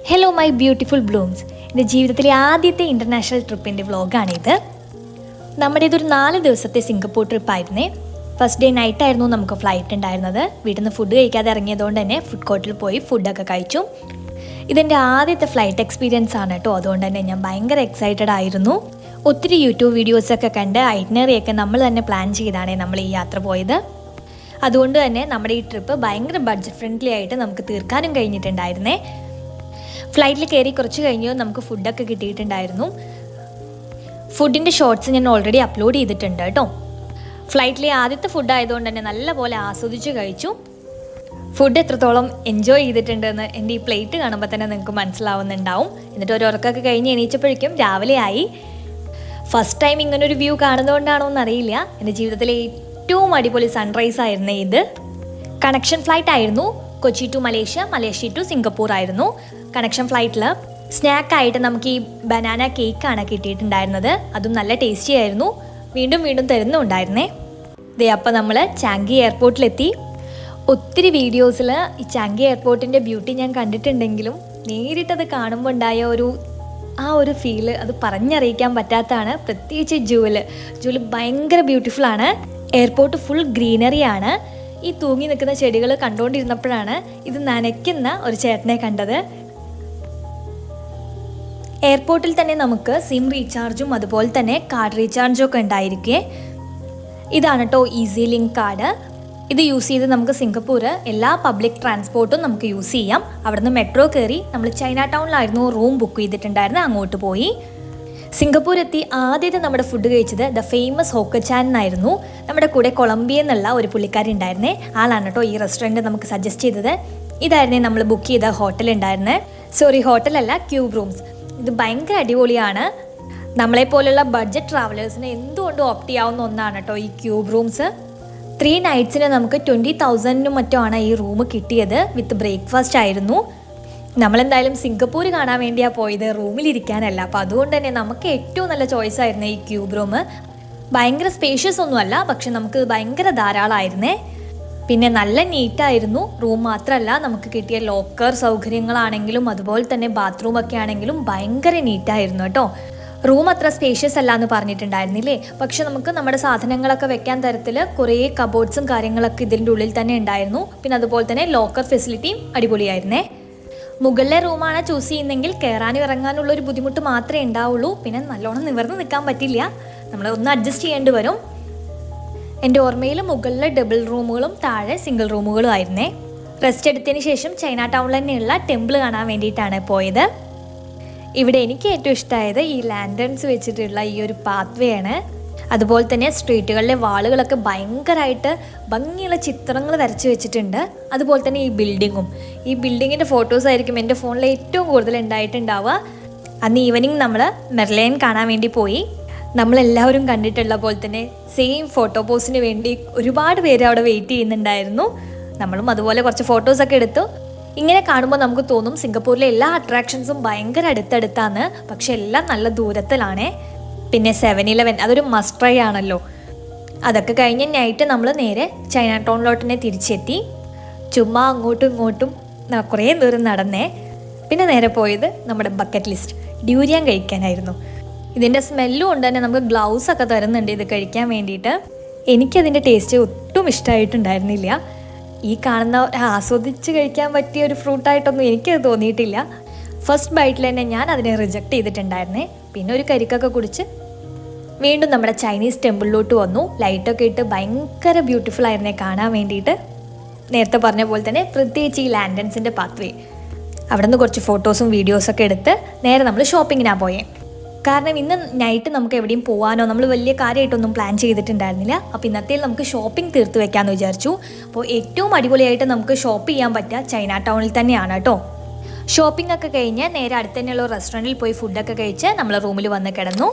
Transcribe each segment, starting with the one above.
Hello my beautiful Bloom's. എൻ്റെ ജീവിതത്തിലെ ആദ്യത്തെ ഇൻ്റർനാഷണൽ ട്രിപ്പിൻ്റെ വ്ളോഗാണിത്. നമ്മുടെ ഇതൊരു 4 ദിവസത്തെ സിംഗപ്പൂർ ട്രിപ്പായിരുന്നേ. ഫസ്റ്റ് ഡേ നൈറ്റായിരുന്നു നമുക്ക് ഫ്ലൈറ്റ് ഉണ്ടായിരുന്നത്. വീട്ടിൽ നിന്ന് ഫുഡ് കഴിക്കാതെ ഇറങ്ങിയതുകൊണ്ട് തന്നെ ഫുഡ് കോർട്ടിൽ പോയി ഫുഡൊക്കെ കഴിച്ചു. ഇതെൻ്റെ ആദ്യത്തെ ഫ്ലൈറ്റ് എക്സ്പീരിയൻസ് ആണ് കേട്ടോ. അതുകൊണ്ട് തന്നെ ഞാൻ ഭയങ്കര എക്സൈറ്റഡ് ആയിരുന്നു. ഒത്തിരി യൂട്യൂബ് വീഡിയോസൊക്കെ കണ്ട് ഐറ്റിനറിയൊക്കെ നമ്മൾ തന്നെ പ്ലാൻ ചെയ്താണ് നമ്മൾ ഈ യാത്ര പോയത്. അതുകൊണ്ട് തന്നെ നമ്മുടെ ഈ ട്രിപ്പ് ഭയങ്കര ബഡ്ജറ്റ് ഫ്രണ്ട്ലി ആയിട്ട് നമുക്ക് തീർക്കാനും കഴിഞ്ഞിട്ടുണ്ടായിരുന്നേ. ഫ്ലൈറ്റിൽ കയറി കുറച്ച് കഴിഞ്ഞ് നമുക്ക് ഫുഡൊക്കെ കിട്ടിയിട്ടുണ്ടായിരുന്നു. ഫുഡിൻ്റെ ഷോർട്സ് ഞാൻ ഓൾറെഡി അപ്ലോഡ് ചെയ്തിട്ടുണ്ട് കേട്ടോ. ഫ്ലൈറ്റിലെ ആദ്യത്തെ ഫുഡ് ആയതുകൊണ്ട് തന്നെ നല്ലപോലെ ആസ്വദിച്ച് കഴിച്ചു. ഫുഡ് എത്രത്തോളം എൻജോയ് ചെയ്തിട്ടുണ്ടെന്ന് എൻ്റെ ഈ പ്ലേറ്റ് കാണുമ്പോൾ തന്നെ നിങ്ങൾക്ക് മനസ്സിലാവുന്നുണ്ടാവും. എന്നിട്ട് ഒരു ഉറക്കമൊക്കെ കഴിഞ്ഞ് എണീച്ചപ്പോഴേക്കും രാവിലെ ആയി. ഫസ്റ്റ് ടൈം ഇങ്ങനൊരു വ്യൂ കാണുന്നതുകൊണ്ടാണോ എന്നറിയില്ല, എൻ്റെ ജീവിതത്തിലെ ഏറ്റവും അടിപൊളി സൺറൈസ് ആയിരുന്നു ഇത്. കണക്ഷൻ ഫ്ലൈറ്റ് ആയിരുന്നു. Kochi to Malaysia, Malaysia to Singapore ആയിരുന്നു. കണക്ഷൻ ഫ്ലൈറ്റിൽ സ്നാക്കായിട്ട് നമുക്ക് ഈ ബനാന കേക്കാണ് കിട്ടിയിട്ടുണ്ടായിരുന്നത്. അതും നല്ല ടേസ്റ്റി ആയിരുന്നു. വീണ്ടും വീണ്ടും തരുന്നുണ്ടായിരുന്നേ. അപ്പോൾ നമ്മൾ ചാങ്കി എയർപോർട്ടിലെത്തി. ഒത്തിരി വീഡിയോസിൽ ഈ ചാങ്കി എയർപോർട്ടിൻ്റെ ബ്യൂട്ടി ഞാൻ കണ്ടിട്ടുണ്ടെങ്കിലും നേരിട്ടത് കാണുമ്പോൾ ഉണ്ടായ ഒരു ഫീല് അത് പറഞ്ഞറിയിക്കാൻ പറ്റാത്തതാണ്. പ്രത്യേകിച്ച് ജൂല് ഭയങ്കര ബ്യൂട്ടിഫുള്ളാണ്. Airport full ഗ്രീനറിയാണ്. ഈ തൂങ്ങി നിൽക്കുന്ന ചെടികൾ കണ്ടുകൊണ്ടിരുന്നപ്പോഴാണ് ഇത് നനയ്ക്കുന്ന ഒരു ചേട്ടനെ കണ്ടത്. എയർപോർട്ടിൽ തന്നെ നമുക്ക് സിം റീചാർജും അതുപോലെ തന്നെ കാർഡ് റീചാർജും ഒക്കെ ഉണ്ടായിരിക്കേ. ഇതാണ് കേട്ടോ ഈസി ലിങ്ക് കാർഡ്. ഇത് യൂസ് ചെയ്ത് നമുക്ക് സിംഗപ്പൂർ എല്ലാ പബ്ലിക് ട്രാൻസ്പോർട്ടും നമുക്ക് യൂസ് ചെയ്യാം. അവിടുന്ന് മെട്രോ കയറി നമ്മൾ ചൈന ടൗണിലായിരുന്നു റൂം ബുക്ക് ചെയ്തിട്ടുണ്ടായിരുന്നു. അങ്ങോട്ട് പോയി സിംഗപ്പൂർ എത്തി. ആദ്യത്തെ നമ്മുടെ ഫുഡ് കഴിച്ചത് ദ ഫേമസ് ഹോക്കച്ചാൻ എന്നായിരുന്നു. നമ്മുടെ കൂടെ കൊളംബിയ എന്നുള്ള ഒരു പുള്ളിക്കാരി ഉണ്ടായിരുന്നേ. ആളാണ് കേട്ടോ ഈ റെസ്റ്റോറൻറ്റ് നമുക്ക് സജസ്റ്റ് ചെയ്തത്. ഇതായിരുന്നേ നമ്മൾ ബുക്ക് ചെയ്ത ഹോട്ടൽ ഉണ്ടായിരുന്നേ. ഹോട്ടലല്ല, ക്യൂബ് റൂംസ്. ഇത് ഭയങ്കര അടിപൊളിയാണ്. നമ്മളെപ്പോലുള്ള ബഡ്ജറ്റ് ട്രാവലേഴ്സിന് എന്തുകൊണ്ടും ഓപ്റ്റ് ചെയ്യാവുന്ന ഒന്നാണ് കേട്ടോ ഈ ക്യൂബ് റൂംസ്. 3 നൈറ്റ്സിന് നമുക്ക് 20,000 മറ്റോ ആണ് ഈ റൂം കിട്ടിയത്. വിത്ത് ബ്രേക്ക്ഫാസ്റ്റ് ആയിരുന്നു. നമ്മളെന്തായാലും സിംഗപ്പൂർ കാണാൻ വേണ്ടിയാണ് പോയത്, റൂമിലിരിക്കാനല്ല. അപ്പോൾ അതുകൊണ്ട് തന്നെ നമുക്ക് ഏറ്റവും നല്ല ചോയ്സ് ആയിരുന്നു ഈ ക്യൂബ് റൂം. ഭയങ്കര സ്പേഷ്യസ് ഒന്നുമല്ല, പക്ഷെ നമുക്ക് ഭയങ്കര ധാരാളമായിരുന്നേ. പിന്നെ നല്ല നീറ്റായിരുന്നു. റൂം മാത്രമല്ല, നമുക്ക് കിട്ടിയ ലോക്കർ സൗകര്യങ്ങളാണെങ്കിലും അതുപോലെ തന്നെ ബാത്റൂമൊക്കെ ആണെങ്കിലും ഭയങ്കര നീറ്റായിരുന്നു കേട്ടോ. റൂം അത്ര സ്പേഷ്യസ് അല്ല എന്ന് പറഞ്ഞിട്ടുണ്ടായിരുന്നില്ലേ, പക്ഷെ നമുക്ക് നമ്മുടെ സാധനങ്ങളൊക്കെ വെക്കാൻ തരത്തിൽ കുറേ കബോർഡ്സും കാര്യങ്ങളൊക്കെ ഇതിൻ്റെ ഉള്ളിൽ തന്നെ ഉണ്ടായിരുന്നു. പിന്നെ അതുപോലെ തന്നെ ലോക്കർ ഫെസിലിറ്റിയും അടിപൊളിയായിരുന്നേ. മുകളിലെ റൂമാണ് ചൂസ് ചെയ്യുന്നതെങ്കിൽ കയറാനും ഇറങ്ങാനുള്ള ഒരു ബുദ്ധിമുട്ട് മാത്രമേ ഉണ്ടാവുള്ളൂ. പിന്നെ നല്ലോണം നിവർന്ന് നിൽക്കാൻ പറ്റില്ല, നമ്മൾ ഒന്ന് അഡ്ജസ്റ്റ് ചെയ്യേണ്ടി വരും. എൻ്റെ ഓർമ്മയിൽ മുകളിൽ ഡബിൾ റൂമുകളും താഴെ സിംഗിൾ റൂമുകളും ആയിരുന്നേ. റെസ്റ്റ് എടുത്തതിന് ശേഷം ചൈന ടൗണിൽ തന്നെയുള്ള ടെമ്പിൾ കാണാൻ വേണ്ടിയിട്ടാണ് പോയത്. ഇവിടെ എനിക്ക് ഏറ്റവും ഇഷ്ടമായത് ഈ ലാൻഡേൺസ് വെച്ചിട്ടുള്ള ഈ ഒരു പാത്വേ ആണ്. അതുപോലെ തന്നെ സ്ട്രീറ്റുകളിലെ വാളുകളൊക്കെ ഭയങ്കരമായിട്ട് ഭംഗിയുള്ള ചിത്രങ്ങൾ വരച്ച് വെച്ചിട്ടുണ്ട്. അതുപോലെ തന്നെ ഈ ബിൽഡിങ്ങിൻ്റെ ഫോട്ടോസ് ആയിരിക്കും എൻ്റെ ഫോണിൽ ഏറ്റവും കൂടുതൽ ഉണ്ടായിട്ടുണ്ടാവുക. അന്ന് ഈവനിങ് നമ്മൾ മെർലൈൻ കാണാൻ വേണ്ടി പോയി. നമ്മളെല്ലാവരും കണ്ടിട്ടുള്ള പോലെ തന്നെ സെയിം ഫോട്ടോ പോസിന് വേണ്ടി ഒരുപാട് പേര് അവിടെ വെയിറ്റ് ചെയ്യുന്നുണ്ടായിരുന്നു. നമ്മളും അതുപോലെ കുറച്ച് ഫോട്ടോസൊക്കെ എടുത്തു. ഇങ്ങനെ കാണുമ്പോൾ നമുക്ക് തോന്നും സിംഗപ്പൂരിലെ എല്ലാ അട്രാക്ഷൻസും ഭയങ്കര അടുത്തടുത്താണ്, പക്ഷെ എല്ലാം നല്ല ദൂരത്തിലാണേ. പിന്നെ 7-Eleven അതൊരു മസ്റ്റ് ട്രൈ ആണല്ലോ. അതൊക്കെ കഴിഞ്ഞ് നൈറ്റ് നമ്മൾ നേരെ ചൈന ടൗണിലോട്ട് തന്നെ തിരിച്ചെത്തി. ചുമ്മാ അങ്ങോട്ടും ഇങ്ങോട്ടും കുറേ ദൂരം നടന്നേ. പിന്നെ നേരെ പോയത് നമ്മുടെ ബക്കറ്റ് ലിസ്റ്റ് ഡ്യൂരിയൻ കഴിക്കാനായിരുന്നു. ഇതിൻ്റെ സ്മെല്ലും കൊണ്ട് തന്നെ നമുക്ക് ഗ്ലൗസ് ഒക്കെ തരുന്നുണ്ട് ഇത് കഴിക്കാൻ വേണ്ടിയിട്ട്. എനിക്കതിൻ്റെ ടേസ്റ്റ് ഒട്ടും ഇഷ്ടമായിട്ടുണ്ടായിരുന്നില്ല. ഈ കാണുന്ന ആസ്വദിച്ച് കഴിക്കാൻ പറ്റിയ ഒരു ഫ്രൂട്ടായിട്ടൊന്നും എനിക്കത് തോന്നിയിട്ടില്ല. ഫസ്റ്റ് ബൈറ്റിൽ തന്നെ ഞാൻ അതിനെ റിജക്റ്റ് ചെയ്തിട്ടുണ്ടായിരുന്നേ. പിന്നെ ഒരു കരിക്കൊക്കെ കുടിച്ച് വീണ്ടും നമ്മുടെ ചൈനീസ് ടെമ്പിളിലോട്ട് വന്നു. ലൈറ്റൊക്കെ ഇട്ട് ഭയങ്കര ബ്യൂട്ടിഫുൾ ആയിരുന്നേ കാണാൻ വേണ്ടിയിട്ട്. നേരത്തെ പറഞ്ഞ പോലെ തന്നെ പ്രത്യേകിച്ച് ഈ ലാൻഡൻസിൻ്റെ പാത്വേ. അവിടെ നിന്ന് കുറച്ച് ഫോട്ടോസും വീഡിയോസൊക്കെ എടുത്ത് നേരെ നമ്മൾ ഷോപ്പിങ്ങിനാണ് പോയേ. കാരണം ഇന്ന് നൈറ്റ് നമുക്ക് എവിടെയും പോകാനോ നമ്മൾ വലിയ കാര്യമായിട്ടൊന്നും പ്ലാൻ ചെയ്തിട്ടുണ്ടായിരുന്നില്ല. അപ്പോൾ ഇന്നത്തേൽ നമുക്ക് ഷോപ്പിംഗ് തീർത്ത് വെക്കാമെന്ന് വിചാരിച്ചു. അപ്പോൾ ഏറ്റവും അടിപൊളിയായിട്ട് നമുക്ക് ഷോപ്പ് ചെയ്യാൻ പറ്റുക ചൈന ടൗണിൽ തന്നെയാണ് കേട്ടോ. ഷോപ്പിംഗ് ഒക്കെ കഴിഞ്ഞ് നേരെ അടുത്ത് തന്നെയുള്ള റെസ്റ്റോറൻറ്റിൽ പോയി ഫുഡൊക്കെ കഴിച്ച് നമ്മൾ റൂമിൽ വന്ന് കിടന്നു.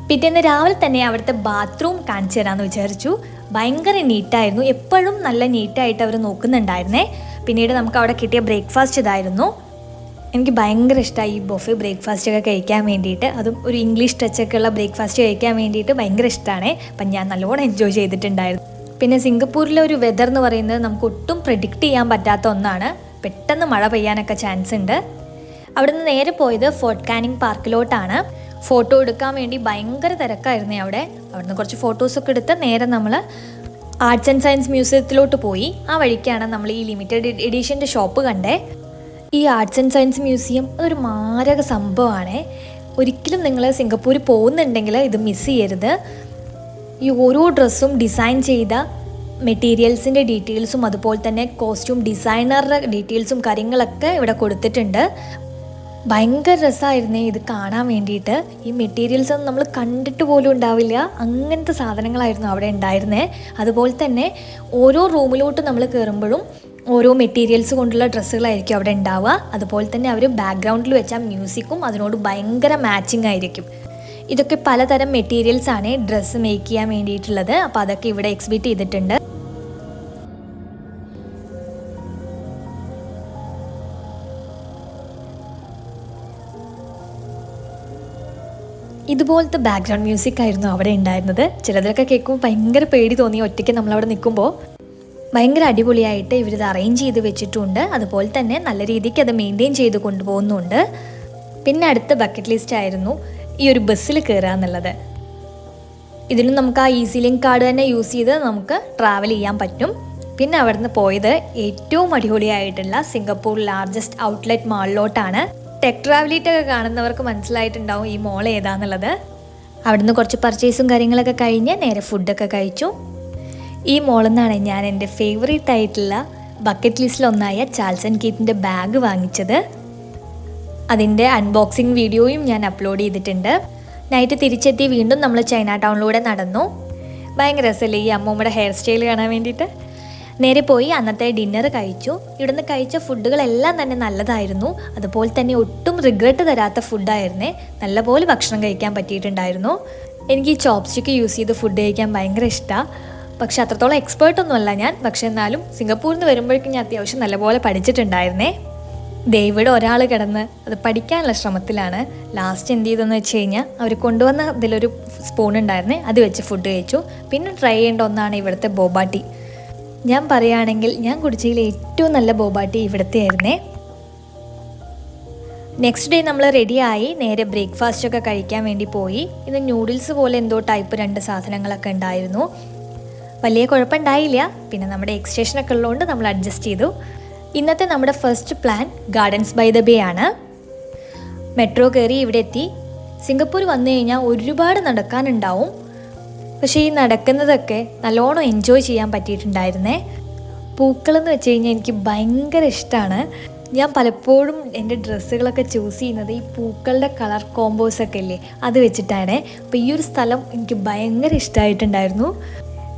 പിറ്റേന്ന് രാവിലെ തന്നെ അവിടുത്തെ ബാത്റൂം കാണിച്ചു തരാമെന്ന് വിചാരിച്ചു. ഭയങ്കര നീറ്റായിരുന്നു. എപ്പോഴും നല്ല നീറ്റായിട്ട് അവർ നോക്കുന്നുണ്ടായിരുന്നേ. പിന്നീട് നമുക്ക് അവിടെ കിട്ടിയ ബ്രേക്ക്ഫാസ്റ്റ് ഇതായിരുന്നു. എനിക്ക് ഭയങ്കര ഇഷ്ടമായി ഈ ബൊഫെ ബ്രേക്ക്ഫാസ്റ്റൊക്കെ കഴിക്കാൻ വേണ്ടിയിട്ട്. അതും ഒരു ഇംഗ്ലീഷ് ടച്ചൊക്കെ ഉള്ള ബ്രേക്ക്ഫാസ്റ്റ് കഴിക്കാൻ വേണ്ടിയിട്ട് ഭയങ്കര ഇഷ്ടമാണ്. അപ്പം ഞാൻ നല്ലോണം എൻജോയ് ചെയ്തിട്ടുണ്ടായിരുന്നു. പിന്നെ സിംഗപ്പൂരിലെ ഒരു വെതർ എന്ന് പറയുന്നത് നമുക്ക് ഒട്ടും പ്രെഡിക്റ്റ് ചെയ്യാൻ പറ്റാത്ത ഒന്നാണ്. പെട്ടെന്ന് മഴ പെയ്യാനൊക്കെ ചാൻസ് ഉണ്ട്. അവിടുന്ന് നേരെ പോയത് ഫോർട്ട് കാനിങ് പാർക്കിലോട്ടാണ്. ഫോട്ടോ എടുക്കാൻ വേണ്ടി ഭയങ്കര തിരക്കായിരുന്നേ അവിടുന്ന് കുറച്ച് ഫോട്ടോസൊക്കെ എടുത്ത് നേരെ നമ്മൾ ആർട്സ് ആൻഡ് സയൻസ് മ്യൂസിയത്തിലോട്ട് പോയി. ആ വഴിക്കാണ് നമ്മൾ ഈ ലിമിറ്റഡ് എഡിഷൻ്റെ ഷോപ്പ് കണ്ടേ. ഈ ആർട്സ് ആൻഡ് സയൻസ് മ്യൂസിയം അതൊരു മാരക സംഭവമാണ്. ഒരിക്കലും നിങ്ങൾ സിംഗപ്പൂർ പോകുന്നുണ്ടെങ്കിൽ ഇത് മിസ് ചെയ്യരുത്. ഈ ഓരോ ഡ്രസ്സും ഡിസൈൻ ചെയ്ത മെറ്റീരിയൽസിൻ്റെ ഡീറ്റെയിൽസും അതുപോലെ തന്നെ കോസ്റ്റ്യൂം ഡിസൈനറുടെ ഡീറ്റെയിൽസും കാര്യങ്ങളൊക്കെ ഇവിടെ കൊടുത്തിട്ടുണ്ട്. ഭയങ്കര രസമായിരുന്നേ ഇത് കാണാൻ വേണ്ടിയിട്ട്. ഈ മെറ്റീരിയൽസ് ഒന്നും നമ്മൾ കണ്ടിട്ട് പോലും ഉണ്ടാവില്ല, അങ്ങനത്തെ സാധനങ്ങളായിരുന്നു അവിടെ ഉണ്ടായിരുന്നേ. അതുപോലെ തന്നെ ഓരോ റൂമിലോട്ട് നമ്മൾ കയറുമ്പോഴും ഓരോ മെറ്റീരിയൽസ് കൊണ്ടുള്ള ഡ്രസ്സുകളായിരിക്കും അവിടെ ഉണ്ടാവുക. അതുപോലെ തന്നെ അവർ ബാക്ക്ഗ്രൗണ്ടിൽ വെച്ച മ്യൂസിക്കും അതിനോട് ഭയങ്കര മാച്ചിങ് ആയിരിക്കും. ഇതൊക്കെ പലതരം മെറ്റീരിയൽസാണ് ഡ്രസ്സ് മേക്ക് ചെയ്യാൻ വേണ്ടിയിട്ടുള്ളത്. അപ്പോൾ അതൊക്കെ ഇവിടെ എക്സിബിറ്റ് ചെയ്തിട്ടുണ്ട്. ഇതുപോലത്തെ ബാക്ക്ഗ്രൗണ്ട് മ്യൂസിക് ആയിരുന്നു അവിടെ ഉണ്ടായിരുന്നത്. ചിലതൊക്കെ കേൾക്കുമ്പോൾ ഭയങ്കര പേടി തോന്നി. ഒറ്റയ്ക്ക് നമ്മളവിടെ നിൽക്കുമ്പോൾ ഭയങ്കര അടിപൊളിയായിട്ട് ഇവരിത് അറേഞ്ച് ചെയ്ത് വെച്ചിട്ടുണ്ട്. അതുപോലെ തന്നെ നല്ല രീതിക്ക് അത് മെയിൻറ്റെയിൻ ചെയ്ത് കൊണ്ടുപോകുന്നുണ്ട്. പിന്നെ അടുത്ത ബക്കറ്റ് ലിസ്റ്റ് ആയിരുന്നു ഈ ഒരു ബസ്സിൽ കയറുക എന്നുള്ളത്. ഇതിനും നമുക്ക് ആ ഈസി ലിങ്ക് കാർഡ് തന്നെ യൂസ് ചെയ്ത് നമുക്ക് ട്രാവൽ ചെയ്യാൻ പറ്റും. പിന്നെ അവിടുന്ന് പോയത് ഏറ്റവും അടിപൊളിയായിട്ടുള്ള സിംഗപ്പൂർ ലാർജസ്റ്റ് ഔട്ട്ലെറ്റ് മാളിലോട്ടാണ്. ടെക് ട്രാവലിറ്റൊക്കെ കാണുന്നവർക്ക് മനസ്സിലായിട്ടുണ്ടാവും ഈ മോൾ ഏതാന്നുള്ളത്. അവിടുന്ന് കുറച്ച് പർച്ചേസും കാര്യങ്ങളൊക്കെ കഴിഞ്ഞ് നേരെ ഫുഡൊക്കെ കഴിച്ചു. ഈ മോളിൽ നിന്നാണ് ഞാൻ എൻ്റെ ഫേവറേറ്റ് ആയിട്ടുള്ള ബക്കറ്റ് ലിസ്റ്റിലൊന്നായ ചാൾസ് ആൻഡ് കീത്തിൻ്റെ ബാഗ് വാങ്ങിച്ചത്. അതിൻ്റെ അൺബോക്സിങ് വീഡിയോയും ഞാൻ അപ്ലോഡ് ചെയ്തിട്ടുണ്ട്. നൈറ്റ് തിരിച്ചെത്തി വീണ്ടും നമ്മൾ ചൈന ടൗണിലൂടെ നടന്നു. ഭയങ്കര രസമല്ലേ ഈ അമ്മൂമ്മയുടെ ഹെയർ സ്റ്റൈൽ കാണാൻ വേണ്ടിയിട്ട്. നേരെ പോയി അന്നത്തെ ഡിന്നർ കഴിച്ചു. ഇവിടുന്ന് കഴിച്ച ഫുഡുകളെല്ലാം തന്നെ നല്ലതായിരുന്നു. അതുപോലെ തന്നെ ഒട്ടും റിഗ്രറ്റ് തരാത്ത ഫുഡായിരുന്നേ. നല്ലപോലെ ഭക്ഷണം കഴിക്കാൻ പറ്റിയിട്ടുണ്ടായിരുന്നു. എനിക്ക് ഈ ചോപ്സ്റ്റിക്ക് യൂസ് ചെയ്ത് ഫുഡ് കഴിക്കാൻ ഭയങ്കര ഇഷ്ടമാണ്. പക്ഷെ അത്രത്തോളം എക്സ്പേർട്ടൊന്നുമല്ല ഞാൻ. പക്ഷെ എന്നാലും സിംഗപ്പൂരിൽ നിന്ന് വരുമ്പോഴേക്കും ഞാൻ അത്യാവശ്യം നല്ലപോലെ പഠിച്ചിട്ടുണ്ടായിരുന്നേ. ഇവിടെ ഒരാൾ കിടന്ന് അത് പഠിക്കാനുള്ള ശ്രമത്തിലാണ്. ലാസ്റ്റ് എന്ത് ചെയ്തെന്ന് വെച്ച് കഴിഞ്ഞാൽ അവർ കൊണ്ടുവന്ന ഇതിലൊരു സ്പൂൺ ഉണ്ടായിരുന്നേ, അത് വെച്ച് ഫുഡ് കഴിച്ചു. പിന്നെ ട്രൈ ചെയ്യേണ്ട ഒന്നാണ് ഇവിടുത്തെ ബോബാട്ടി. ഞാൻ പറയുകയാണെങ്കിൽ ഞാൻ കുടിച്ചതിൽ ഏറ്റവും നല്ല ബോബാട്ടി ഇവിടുത്തെ ആയിരുന്നേ. നെക്സ്റ്റ് ഡേ നമ്മൾ റെഡിയായി നേരെ ബ്രേക്ക്ഫാസ്റ്റൊക്കെ കഴിക്കാൻ വേണ്ടി പോയി. ഇത് നൂഡിൽസ് പോലെ എന്തോ ടൈപ്പ് 2 സാധനങ്ങളൊക്കെ ഉണ്ടായിരുന്നു. വലിയ കുഴപ്പമുണ്ടായില്ല. പിന്നെ നമ്മുടെ എക്സ്റ്റേഷനൊക്കെ ഉള്ളതുകൊണ്ട് നമ്മൾ അഡ്ജസ്റ്റ് ചെയ്തു. ഇന്നത്തെ നമ്മുടെ first plan Gardens by the Bay ആണ്. മെട്രോ കയറി ഇവിടെ എത്തി. സിംഗപ്പൂർ വന്നു കഴിഞ്ഞാൽ ഒരുപാട് നടക്കാനുണ്ടാവും. പക്ഷേ ഈ നടക്കുന്നതൊക്കെ നല്ലോണം എൻജോയ് ചെയ്യാൻ പറ്റിയിട്ടുണ്ടായിരുന്നേ. പൂക്കളെന്ന് വെച്ച് കഴിഞ്ഞാൽ എനിക്ക് ഭയങ്കര ഇഷ്ടമാണ്. ഞാൻ പലപ്പോഴും എൻ്റെ ഡ്രസ്സുകളൊക്കെ ചൂസ് ചെയ്യുന്നത് ഈ പൂക്കളുടെ കളർ കോമ്പോസൊക്കെ ഇല്ലേ അത് വെച്ചിട്ടാണ്. അപ്പോൾ ഈ ഒരു സ്ഥലം എനിക്ക് ഭയങ്കര ഇഷ്ടമായിട്ടുണ്ടായിരുന്നു.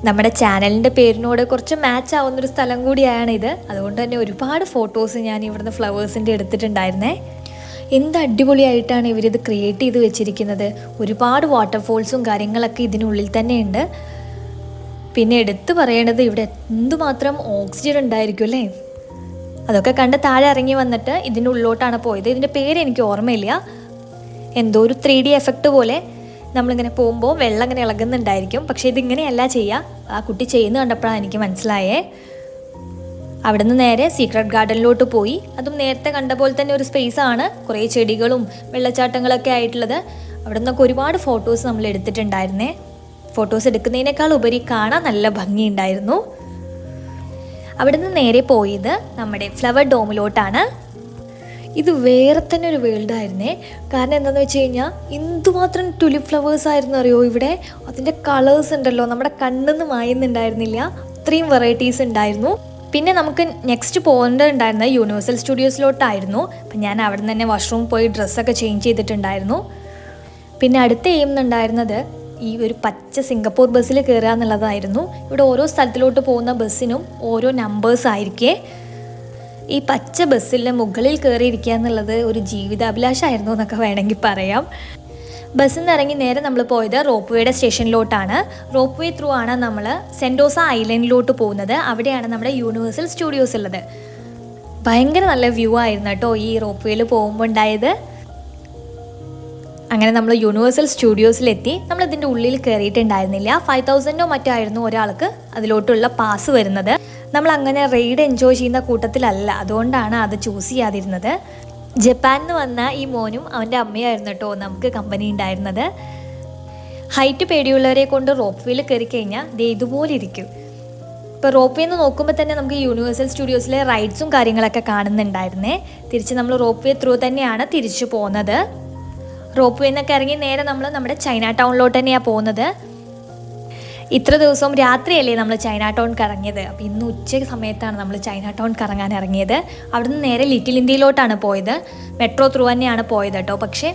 നമ്മുടെ ചാനലിൻ്റെ പേരിനോട് കുറച്ച് മാച്ച് ആവുന്നൊരു സ്ഥലം കൂടിയാണ് ഇത്. അതുകൊണ്ട് തന്നെ ഒരുപാട് ഫോട്ടോസ് ഞാൻ ഇവിടുന്ന് ഫ്ലവേഴ്സിൻ്റെ എടുത്തിട്ടുണ്ടായിരുന്നേ. എന്ത് അടിപൊളിയായിട്ടാണ് ഇവരിത് ക്രിയേറ്റ് ചെയ്ത് വെച്ചിരിക്കുന്നത്. ഒരുപാട് വാട്ടർഫോൾസും കാര്യങ്ങളൊക്കെ ഇതിനുള്ളിൽ തന്നെ ഉണ്ട്. പിന്നെ എടുത്തു പറയേണ്ടത് ഇവിടെ എന്തുമാത്രം ഓക്സിജൻ ഉണ്ടായിരിക്കും അല്ലേ. അതൊക്കെ കണ്ട് താഴെ ഇറങ്ങി വന്നിട്ട് ഇതിൻ്റെ ഉള്ളിലോട്ടാണ് പോയത്. ഇതിൻ്റെ പേര് എനിക്ക് ഓർമ്മയില്ല. എന്തോ ഒരു 3D എഫക്റ്റ് പോലെ നമ്മളിങ്ങനെ പോകുമ്പോൾ വെള്ളം ഇങ്ങനെ ഇളകുന്നുണ്ടായിരിക്കും. പക്ഷേ ഇതിങ്ങനെയല്ല ചെയ്യുക. ആ കുട്ടി ചെയ്യുന്ന കണ്ടപ്പോഴാണ് എനിക്ക് മനസ്സിലായേ. അവിടെ നിന്ന് നേരെ സീക്രട്ട് ഗാർഡനിലോട്ട് പോയി. അതും നേരത്തെ കണ്ട പോലെ തന്നെ ഒരു സ്പേസാണ്. കുറേ ചെടികളും വെള്ളച്ചാട്ടങ്ങളൊക്കെ ആയിട്ടുള്ളത്. അവിടെ നിന്നൊക്കെ ഒരുപാട് ഫോട്ടോസ് നമ്മൾ എടുത്തിട്ടുണ്ടായിരുന്നേ. ഫോട്ടോസ് എടുക്കുന്നതിനേക്കാൾ ഉപരി കാണാൻ നല്ല ഭംഗിയുണ്ടായിരുന്നു. അവിടെ നിന്ന് നേരെ പോയത് നമ്മുടെ ഫ്ലവർ ഡോമിലോട്ടാണ്. ഇത് വേറെ തന്നെ ഒരു വേൾഡായിരുന്നേ. കാരണം എന്താണെന്ന് വെച്ച് കഴിഞ്ഞാൽ എന്തുമാത്രം ടുലിപ്പ് ഫ്ലവേഴ്സ് ആയിരുന്നു അറിയോ ഇവിടെ. അതിൻ്റെ കളേഴ്സ് ഉണ്ടല്ലോ നമ്മുടെ കണ്ണിന്ന് മായുന്നുണ്ടായിരുന്നില്ല. അത്രയും വെറൈറ്റീസ് ഉണ്ടായിരുന്നു. പിന്നെ നമുക്ക് നെക്സ്റ്റ് പോകേണ്ടതുണ്ടായിരുന്നത് യൂണിവേഴ്സൽ സ്റ്റുഡിയോസിലോട്ടായിരുന്നു. അപ്പം ഞാൻ അവിടെ നിന്ന് തന്നെ വാഷ്റൂം പോയി ഡ്രസ്സൊക്കെ ചേഞ്ച് ചെയ്തിട്ടുണ്ടായിരുന്നു. പിന്നെ അടുത്ത എയിമുണ്ടായിരുന്നത് ഈ ഒരു പച്ച സിംഗപ്പൂർ ബസ്സിൽ കയറുക എന്നുള്ളതായിരുന്നു. ഇവിടെ ഓരോ സ്ഥലത്തിലോട്ട് പോകുന്ന ബസ്സിനും ഓരോ നമ്പേഴ്സ് ആയിരിക്കേ. ഈ പച്ച ബസ്സിലെ മുകളിൽ കയറിയിരിക്കുക എന്നുള്ളത് ഒരു ജീവിതാഭിലാഷമായിരുന്നു എന്നൊക്കെ വേണമെങ്കിൽ പറയാം. ബസ്സിൽ നിന്ന് ഇറങ്ങി നേരെ നമ്മൾ പോയത് റോപ്പ് വേയുടെ സ്റ്റേഷനിലോട്ടാണ്. റോപ്പ് വേ ത്രൂ ആണ് നമ്മൾ സെൻറ്റോസ ഐലൻഡിലോട്ട് പോകുന്നത്. അവിടെയാണ് നമ്മുടെ യൂണിവേഴ്സൽ സ്റ്റുഡിയോസ് ഉള്ളത്. ഭയങ്കര നല്ല വ്യൂ ആയിരുന്നു കേട്ടോ ഈ റോപ്പ് വേയിൽ പോകുമ്പോൾ ഉണ്ടായത്. അങ്ങനെ നമ്മൾ യൂണിവേഴ്സൽ സ്റ്റുഡിയോസിലെത്തി. നമ്മളിതിൻ്റെ ഉള്ളിൽ കയറിയിട്ടുണ്ടായിരുന്നില്ല. 5000 മറ്റായിരുന്നു ഒരാൾക്ക് അതിലോട്ടുള്ള പാസ് വരുന്നത്. നമ്മൾ അങ്ങനെ റൈഡ് എൻജോയ് ചെയ്യുന്ന കൂട്ടത്തിലല്ല, അതുകൊണ്ടാണ് അത് ചൂസ് ചെയ്യാതിരുന്നത്. ജപ്പാനിൽ നിന്ന് വന്ന ഈ മോനും അവൻ്റെ അമ്മയായിരുന്നു കേട്ടോ നമുക്ക് കമ്പനി ഉണ്ടായിരുന്നത്. ഹൈറ്റ് പേടിയുള്ളവരെ കൊണ്ട് റോപ്പ് വേയിൽ കയറി കഴിഞ്ഞാൽ ദേ ഇതുപോലെ ഇരിക്കും. ഇപ്പോൾ റോപ്പ് വേ എന്ന് നോക്കുമ്പോൾ തന്നെ നമുക്ക് യൂണിവേഴ്സൽ സ്റ്റുഡിയോസിലെ റൈഡ്സും കാര്യങ്ങളൊക്കെ കാണുന്നുണ്ടായിരുന്നേ. തിരിച്ച് നമ്മൾ റോപ്പ് വേ ത്രൂ തന്നെയാണ് തിരിച്ചു പോകുന്നത്. റോപ്പ് വേ എന്നൊക്കെ ഇറങ്ങി നേരെ നമ്മൾ നമ്മുടെ ചൈന ടൗണിലോട്ട് തന്നെയാണ് പോകുന്നത്. ഇത്ര ദിവസവും രാത്രിയല്ലേ നമ്മൾ ചൈന ടൗൺ കറങ്ങിയത്. അപ്പോൾ ഇന്ന് ഉച്ച സമയത്താണ് നമ്മൾ ചൈന ടൗൺ കറങ്ങാൻ ഇറങ്ങിയത്. അവിടുന്ന് നേരെ ലിറ്റിൽ ഇന്ത്യയിലോട്ടാണ് പോയത്. മെട്രോ ത്രൂ തന്നെയാണ് പോയത് കേട്ടോ. പക്ഷേ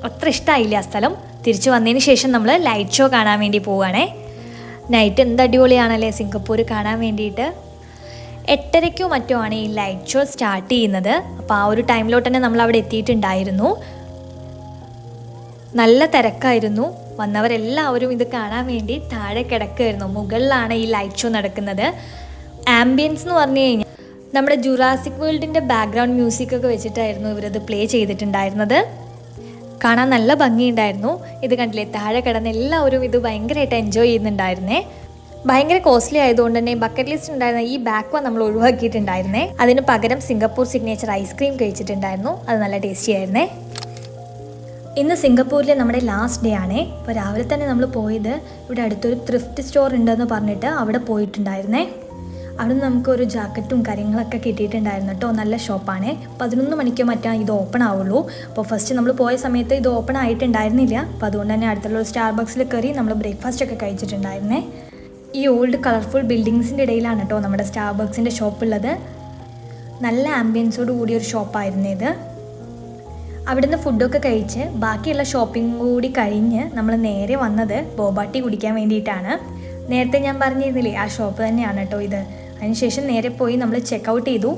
അത്ര ഇഷ്ടമായില്ല ആ സ്ഥലം. തിരിച്ചു വന്നതിന് ശേഷം നമ്മൾ ലൈറ്റ് ഷോ കാണാൻ വേണ്ടി പോവുകയാണേ. നൈറ്റ് എന്ത് അടിപൊളിയാണല്ലേ സിംഗപ്പൂർ കാണാൻ വേണ്ടിയിട്ട്. 8:30 മറ്റോ ആണ് ഈ ലൈറ്റ് ഷോ സ്റ്റാർട്ട് ചെയ്യുന്നത്. അപ്പോൾ ആ ഒരു ടൈമിലോട്ട് തന്നെ നമ്മൾ അവിടെ എത്തിയിട്ടുണ്ടായിരുന്നു. നല്ല തിരക്കായിരുന്നു. വന്നവരെല്ലാവരും ഇത് കാണാൻ വേണ്ടി താഴെ കിടക്കുമായിരുന്നു. മുകളിലാണ് ഈ ലൈറ്റ് ഷോ നടക്കുന്നത്. ആംബിയൻസ് എന്ന് പറഞ്ഞു കഴിഞ്ഞാൽ നമ്മുടെ ജുറാസിക് വേൾഡിൻ്റെ ബാക്ക്ഗ്രൗണ്ട് മ്യൂസിക്കൊക്കെ വെച്ചിട്ടായിരുന്നു ഇവരത് പ്ലേ ചെയ്തിട്ടുണ്ടായിരുന്നത്. കാണാൻ നല്ല ഭംഗിയുണ്ടായിരുന്നു. ഇത് കണ്ടില്ലേ, താഴെ കിടന്ന് എല്ലാവരും ഇത് ഭയങ്കരമായിട്ട് എൻജോയ് ചെയ്യുന്നുണ്ടായിരുന്നേ. ഭയങ്കര കോസ്റ്റ്ലി ആയതുകൊണ്ട് തന്നെ ബക്കറ്റ് ലിസ്റ്റ് ഉണ്ടായിരുന്ന ഈ ബാക്ക് നമ്മൾ ഒഴിവാക്കിയിട്ടുണ്ടായിരുന്നേ. അതിന് പകരം സിംഗപ്പൂർ സിഗ്നേച്ചർ ഐസ്ക്രീം കഴിച്ചിട്ടുണ്ടായിരുന്നു. അത് നല്ല ടേസ്റ്റി ആയിരുന്നേ. ഇന്ന് സിംഗപ്പൂരിലെ നമ്മുടെ ലാസ്റ്റ് ഡേ ആണേ. അപ്പോൾ രാവിലെ തന്നെ നമ്മൾ പോയത് ഇവിടെ അടുത്തൊരു ത്രിഫ്റ്റ് സ്റ്റോർ ഉണ്ടെന്ന് പറഞ്ഞിട്ട് അവിടെ പോയിട്ടുണ്ടായിരുന്നേ. അവിടെ നിന്ന് നമുക്കൊരു ജാക്കറ്റും കാര്യങ്ങളൊക്കെ കിട്ടിയിട്ടുണ്ടായിരുന്നു കേട്ടോ. നല്ല ഷോപ്പാണേ. 11 മണിക്കോ മറ്റാ ഇത് ഓപ്പൺ ആവുള്ളൂ. അപ്പോൾ ഫസ്റ്റ് നമ്മൾ പോയ സമയത്ത് ഇത് ഓപ്പൺ ആയിട്ടുണ്ടായിരുന്നില്ല. അപ്പോൾ അതുകൊണ്ട് തന്നെ അടുത്തുള്ള ഒരു സ്റ്റാർബക്സിൽ കയറി നമ്മൾ ബ്രേക്ക്ഫാസ്റ്റ് ഒക്കെ കഴിച്ചിട്ടുണ്ടായിരുന്നേ. ഈ ഓൾഡ് കളർഫുൾ ബിൽഡിങ്സിൻ്റെ ഇടയിലാണ് കേട്ടോ നമ്മുടെ സ്റ്റാർബക്സിൻ്റെ ഷോപ്പുള്ളത്. നല്ല ആംബിയൻസോട് കൂടിയൊരു ഷോപ്പായിരുന്നു ഇത്. അവിടുന്ന് ഫുഡൊക്കെ കഴിച്ച് ബാക്കിയുള്ള ഷോപ്പിംഗ് കൂടി കഴിഞ്ഞ് നമ്മൾ നേരെ വന്നത് ബോബ ടീ കുടിക്കാൻ വേണ്ടിയിട്ടാണ്. നേരത്തെ ഞാൻ പറഞ്ഞിരുന്നില്ലേ ആ ഷോപ്പ് തന്നെയാണ് കേട്ടോ ഇത്. അതിനുശേഷം നേരെ പോയി നമ്മൾ ചെക്കൗട്ട് ചെയ്തു.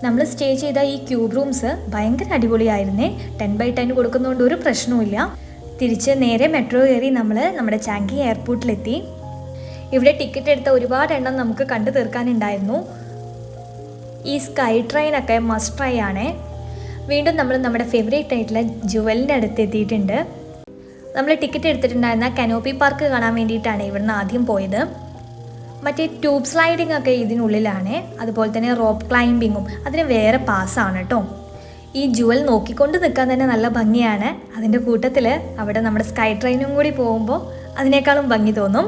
നമ്മൾ സ്റ്റേ ചെയ്ത ഈ ക്യൂബ് റൂംസ് ഭയങ്കര അടിപൊളിയായിരുന്നേ. 10/10 കൊടുക്കുന്നതുകൊണ്ട് ഒരു പ്രശ്നവുമില്ല. തിരിച്ച് നേരെ മെട്രോ കയറി നമ്മൾ നമ്മുടെ ചാങ്കി എയർപോർട്ടിലെത്തി. ഇവിടെ ടിക്കറ്റ് എടുത്ത ഒരുപാട് എണ്ണം നമുക്ക് കണ്ടു തീർക്കാനുണ്ടായിരുന്നു. ഈ സ്കൈ ട്രെയിനൊക്കെ മസ്റ്റ് ട്രൈ ആണേ. വീണ്ടും നമ്മൾ നമ്മുടെ ഫേവറേറ്റ് ആയിട്ടുള്ള ജുവലിൻ്റെ അടുത്ത് എത്തിയിട്ടുണ്ട്. നമ്മൾ ടിക്കറ്റ് എടുത്തിട്ടുണ്ടായിരുന്ന കനോപ്പി പാർക്ക് കാണാൻ വേണ്ടിയിട്ടാണ് ഇവിടുന്ന് ആദ്യം പോയത്. മറ്റേ ട്യൂബ് സ്ലൈഡിംഗ് ഒക്കെ ഇതിനുള്ളിലാണ്. അതുപോലെ തന്നെ റോപ്പ് ക്ലൈമ്പിങ്ങും അതിന് വേറെ പാസ്സാണ് കേട്ടോ. ഈ ജുവൽ നോക്കിക്കൊണ്ട് നിൽക്കാൻ തന്നെ നല്ല ഭംഗിയാണ്. അതിൻ്റെ കൂട്ടത്തിൽ അവിടെ നമ്മുടെ സ്കൈ ട്രെയിനും കൂടി പോകുമ്പോൾ അതിനേക്കാളും ഭംഗി തോന്നും.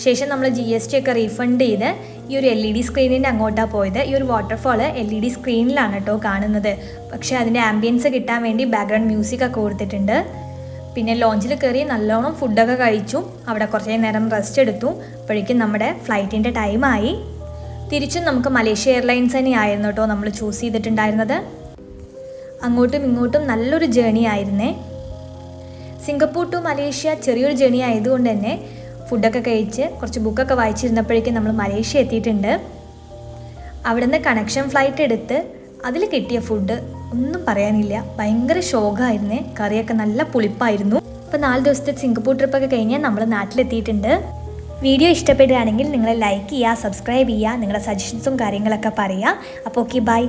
ശേഷം നമ്മൾ GST ഒക്കെ റീഫണ്ട് ചെയ്ത് ഈ ഒരു LED സ്ക്രീനിൻ്റെ അങ്ങോട്ടാണ് പോയത്. ഈ ഒരു വാട്ടർഫാൾ LED സ്ക്രീനിലാണ് കേട്ടോ കാണുന്നത്. പക്ഷേ അതിൻ്റെ ആംബിയൻസ് കിട്ടാൻ വേണ്ടി ബാക്ക്ഗ്രൗണ്ട് മ്യൂസിക്കൊക്കെ കൊടുത്തിട്ടുണ്ട്. പിന്നെ ലോഞ്ചിൽ കയറി നല്ലോണം ഫുഡൊക്കെ കഴിച്ചു. അവിടെ കുറച്ച് നേരം റെസ്റ്റ് എടുത്തു. അപ്പോഴേക്കും നമ്മുടെ ഫ്ലൈറ്റിൻ്റെ ടൈമായി. തിരിച്ചും നമുക്ക് മലേഷ്യ എയർലൈൻസ് തന്നെയായിരുന്നു കേട്ടോ നമ്മൾ ചൂസ് ചെയ്തിട്ടുണ്ടായിരുന്നത്. അങ്ങോട്ടും ഇങ്ങോട്ടും നല്ലൊരു ജേണി ആയിരുന്നേ. സിംഗപ്പൂർ ടു മലേഷ്യ ചെറിയൊരു ജേണി ആയതുകൊണ്ട് തന്നെ ഫുഡൊക്കെ കഴിച്ച് കുറച്ച് ബുക്കൊക്കെ വായിച്ചിരുന്നപ്പോഴേക്കും നമ്മൾ മലേഷ്യ എത്തിയിട്ടുണ്ട്. അവിടുന്ന് കണക്ഷൻ ഫ്ലൈറ്റ് എടുത്ത് അതിൽ കിട്ടിയ ഫുഡ് ഒന്നും പറയാനില്ല. ഭയങ്കര ശോകമായിരുന്നേ. കറിയൊക്കെ നല്ല പുളിപ്പായിരുന്നു. അപ്പോൾ 4 ദിവസത്തെ സിംഗപ്പൂർ ട്രിപ്പൊക്കെ കഴിഞ്ഞ് നമ്മൾ നാട്ടിലെത്തിയിട്ടുണ്ട്. വീഡിയോ ഇഷ്ടപ്പെടുകയാണെങ്കിൽ നിങ്ങൾ ലൈക്ക് ചെയ്യുക, സബ്സ്ക്രൈബ് ചെയ്യുക, നിങ്ങളുടെ സജഷൻസും കാര്യങ്ങളൊക്കെ പറയുക. അപ്പോൾ ഓക്കെ, ബൈ.